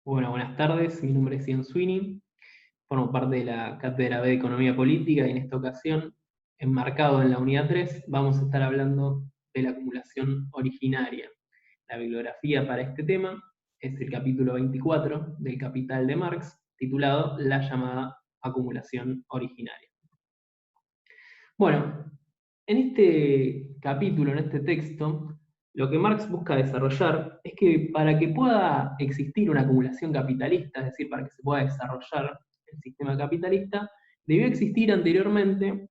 Bueno, buenas tardes. Mi nombre es Ian Sweeney. Formo parte de la Cátedra B de Economía Política y en esta ocasión, enmarcado en la unidad 3, vamos a estar hablando de la acumulación originaria. La bibliografía para este tema es el capítulo 24 del Capital de Marx, titulado La llamada acumulación originaria. Bueno, en este capítulo, en este texto, lo que Marx busca desarrollar es que para que pueda existir una acumulación capitalista, es decir, para que se pueda desarrollar el sistema capitalista, debió existir anteriormente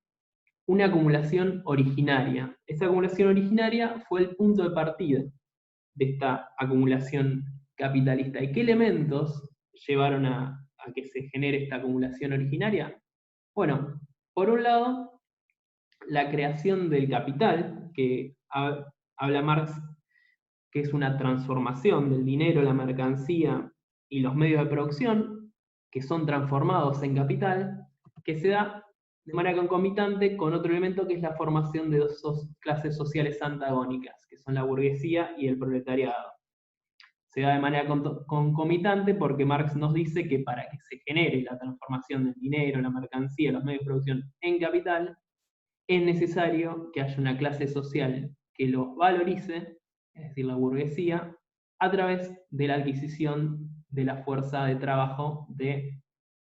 una acumulación originaria. Esa acumulación originaria fue el punto de partida de esta acumulación capitalista. ¿Y qué elementos llevaron a que se genere esta acumulación originaria? Bueno, por un lado, la creación del capital, que habla Marx que es una transformación del dinero, la mercancía y los medios de producción, que son transformados en capital, que se da de manera concomitante con otro elemento que es la formación de dos clases sociales antagónicas, que son la burguesía y el proletariado. Se da de manera concomitante porque Marx nos dice que para que se genere la transformación del dinero, la mercancía, los medios de producción en capital, es necesario que haya una clase social que los valorice, es decir, la burguesía, a través de la adquisición de la fuerza de trabajo de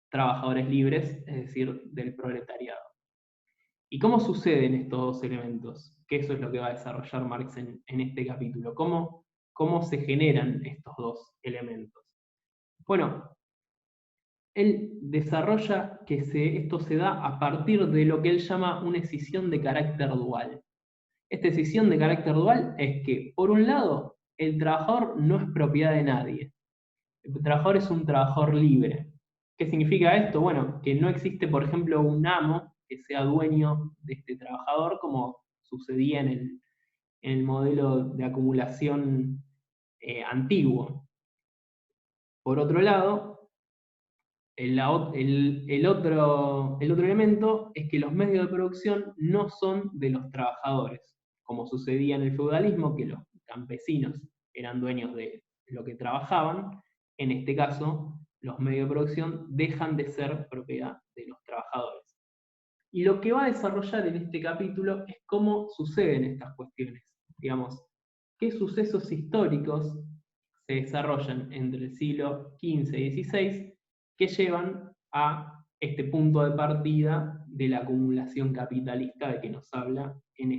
trabajadores libres, es decir, del proletariado. ¿Y cómo suceden estos dos elementos? Que eso es lo que va a desarrollar Marx en este capítulo. ¿Cómo se generan estos dos elementos? Bueno, él desarrolla que esto se da a partir de lo que él llama una escisión de carácter dual. Esta decisión de carácter dual es que, por un lado, el trabajador no es propiedad de nadie. El trabajador es un trabajador libre. ¿Qué significa esto? Bueno, que no existe, por ejemplo, un amo que sea dueño de este trabajador, como sucedía en el modelo de acumulación antiguo. Por otro lado, el otro elemento es que los medios de producción no son de los trabajadores, como sucedía en el feudalismo, que los campesinos eran dueños de lo que trabajaban. En este caso, los medios de producción dejan de ser propiedad de los trabajadores. Y lo que va a desarrollar en este capítulo es cómo suceden estas cuestiones. Digamos, qué sucesos históricos se desarrollan entre el siglo XV y XVI que llevan a este punto de partida de la acumulación capitalista de que nos habla en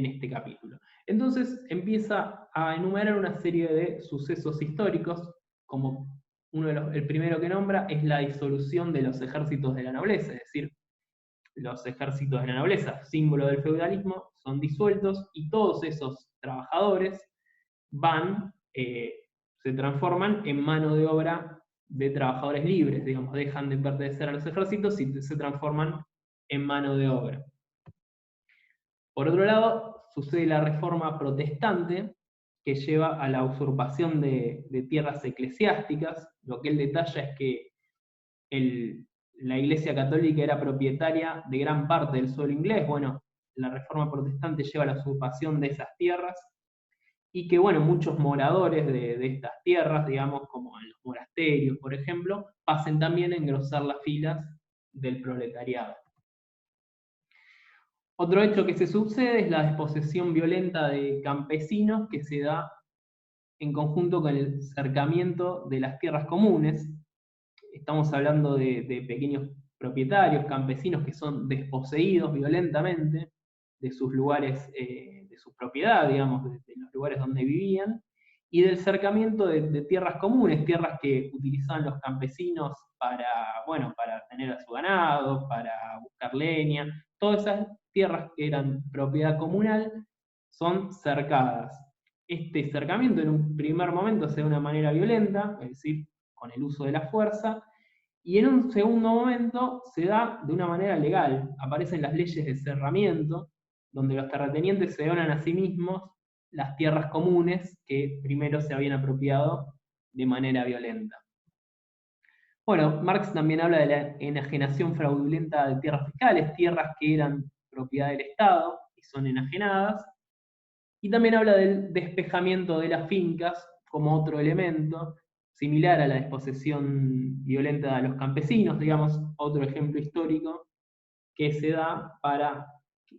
este capítulo. Entonces empieza a enumerar una serie de sucesos históricos, como el primero que nombra es la disolución de los ejércitos de la nobleza, es decir, los ejércitos de la nobleza, símbolo del feudalismo, son disueltos y todos esos trabajadores se transforman en mano de obra de trabajadores libres, digamos, dejan de pertenecer a los ejércitos y se transforman en mano de obra. Por otro lado, sucede la reforma protestante, que lleva a la usurpación de tierras eclesiásticas. Lo que él detalla es que la Iglesia Católica era propietaria de gran parte del suelo inglés. Bueno, la reforma protestante lleva a la usurpación de esas tierras y que, bueno, muchos moradores de estas tierras, digamos, como en los monasterios, por ejemplo, pasen también a engrosar las filas del proletariado. Otro hecho que se sucede es la desposesión violenta de campesinos que se da en conjunto con el cercamiento de las tierras comunes. Estamos hablando de pequeños propietarios, campesinos que son desposeídos violentamente de sus lugares, de su propiedad, digamos, de los lugares donde vivían, y del cercamiento de tierras comunes, tierras que utilizaban los campesinos para tener a su ganado, para buscar leña. Todas esas tierras que eran propiedad comunal son cercadas. Este cercamiento en un primer momento se da de una manera violenta, es decir, con el uso de la fuerza, y en un segundo momento se da de una manera legal. Aparecen las leyes de cerramiento, donde los terratenientes se donan a sí mismos las tierras comunes que primero se habían apropiado de manera violenta. Bueno, Marx también habla de la enajenación fraudulenta de tierras fiscales, tierras que eran propiedad del Estado y son enajenadas, y también habla del despejamiento de las fincas como otro elemento, similar a la desposesión violenta de los campesinos, digamos, otro ejemplo histórico que se da para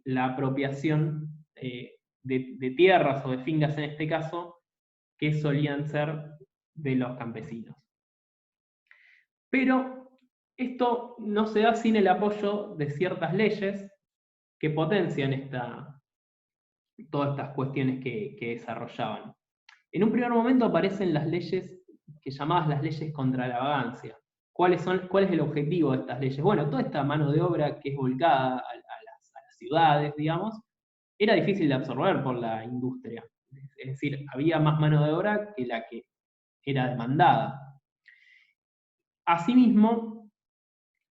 la apropiación de tierras o de fincas en este caso, que solían ser de los campesinos. Pero esto no se da sin el apoyo de ciertas leyes que potencian todas estas cuestiones que desarrollaban. En un primer momento aparecen las leyes llamadas las leyes contra la vagancia. ¿Cuál es el objetivo de estas leyes? Bueno, toda esta mano de obra que es volcada a las ciudades, digamos, era difícil de absorber por la industria. Es decir, había más mano de obra que la que era demandada. Asimismo,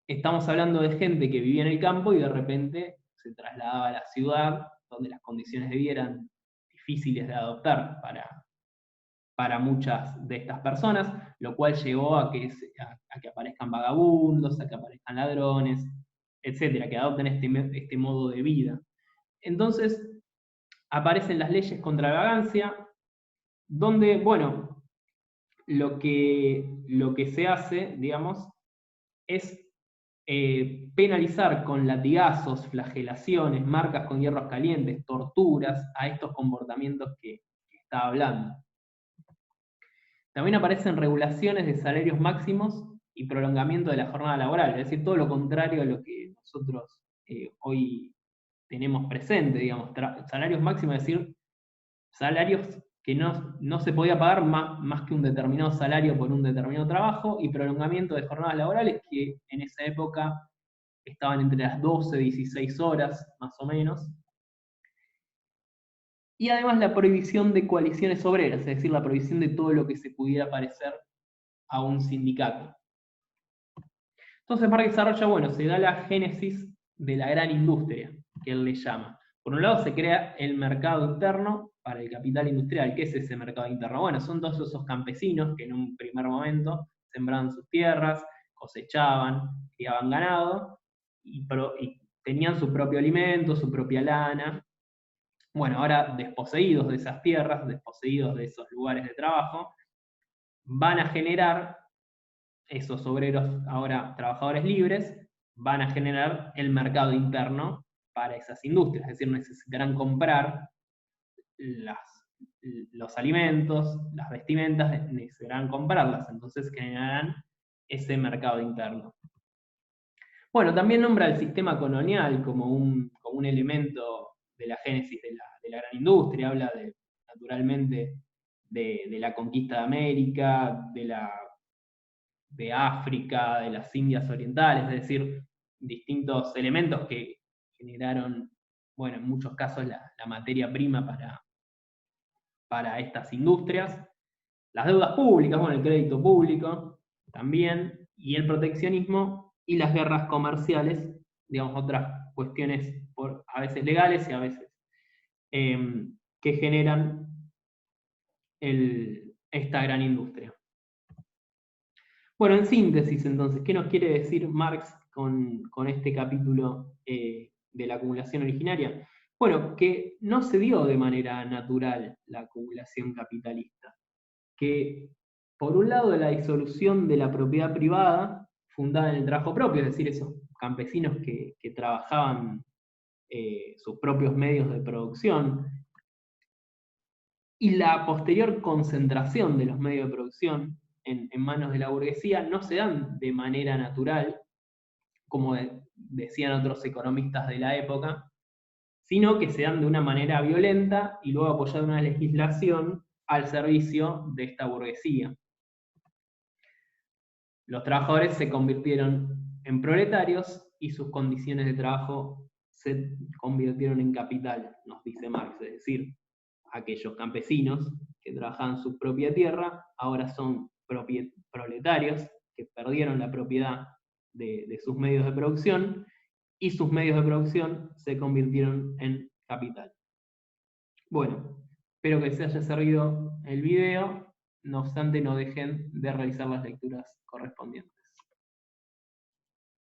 estamos hablando de gente que vivía en el campo y de repente se trasladaba a la ciudad, donde las condiciones de vida eran difíciles de adoptar para muchas de estas personas, lo cual llevó a que aparezcan vagabundos, a que aparezcan ladrones, etcétera, que adopten este modo de vida. Entonces, aparecen las leyes contra la vagancia, donde, bueno, lo que se hace, digamos, es penalizar con latigazos, flagelaciones, marcas con hierros calientes, torturas a estos comportamientos que estaba hablando. También aparecen regulaciones de salarios máximos y prolongamiento de la jornada laboral, es decir, todo lo contrario a lo que nosotros hoy tenemos presente, digamos, salarios máximos, es decir, salarios que no se podía pagar más que un determinado salario por un determinado trabajo, y prolongamiento de jornadas laborales que en esa época estaban entre las 12 y 16 horas, más o menos. Y además la prohibición de coaliciones obreras, es decir, la prohibición de todo lo que se pudiera parecer a un sindicato. Entonces Marx desarrolla, bueno, se da la génesis de la gran industria, que él le llama. Por un lado se crea el mercado interno para el capital industrial. ¿Qué es ese mercado interno? Bueno, son todos esos campesinos que en un primer momento sembraban sus tierras, cosechaban, criaban ganado y tenían su propio alimento, su propia lana. Bueno, ahora desposeídos de esas tierras, desposeídos de esos lugares de trabajo, van a generar, esos obreros, ahora trabajadores libres, van a generar el mercado interno para esas industrias, es decir, necesitarán comprar los alimentos, las vestimentas, necesitarán comprarlas, entonces generarán ese mercado interno. Bueno, también nombra el sistema colonial como un elemento de la génesis de la gran industria, habla naturalmente de la conquista de América, de África, de las Indias orientales, es decir, distintos elementos que generaron, bueno, en muchos casos la materia prima para estas industrias. Las deudas públicas, bueno, el crédito público también, y el proteccionismo y las guerras comerciales, digamos, otras cuestiones a veces legales y a veces que generan esta gran industria. Bueno, en síntesis entonces, ¿qué nos quiere decir Marx con este capítulo de la acumulación originaria? Bueno, que no se dio de manera natural la acumulación capitalista, que por un lado la disolución de la propiedad privada fundada en el trabajo propio, es decir, esos campesinos que trabajaban sus propios medios de producción, y la posterior concentración de los medios de producción en manos de la burguesía no se dan de manera natural, como decían otros economistas de la época, sino que se dan de una manera violenta y luego apoyada una legislación al servicio de esta burguesía. Los trabajadores se convirtieron en proletarios y sus condiciones de trabajo se convirtieron en capital, nos dice Marx, es decir, aquellos campesinos que trabajaban su propia tierra ahora son proletarios que perdieron la propiedad de sus medios de producción y sus medios de producción se convirtieron en capital. Bueno, espero que les haya servido el video, no obstante no dejen de realizar las lecturas correspondientes.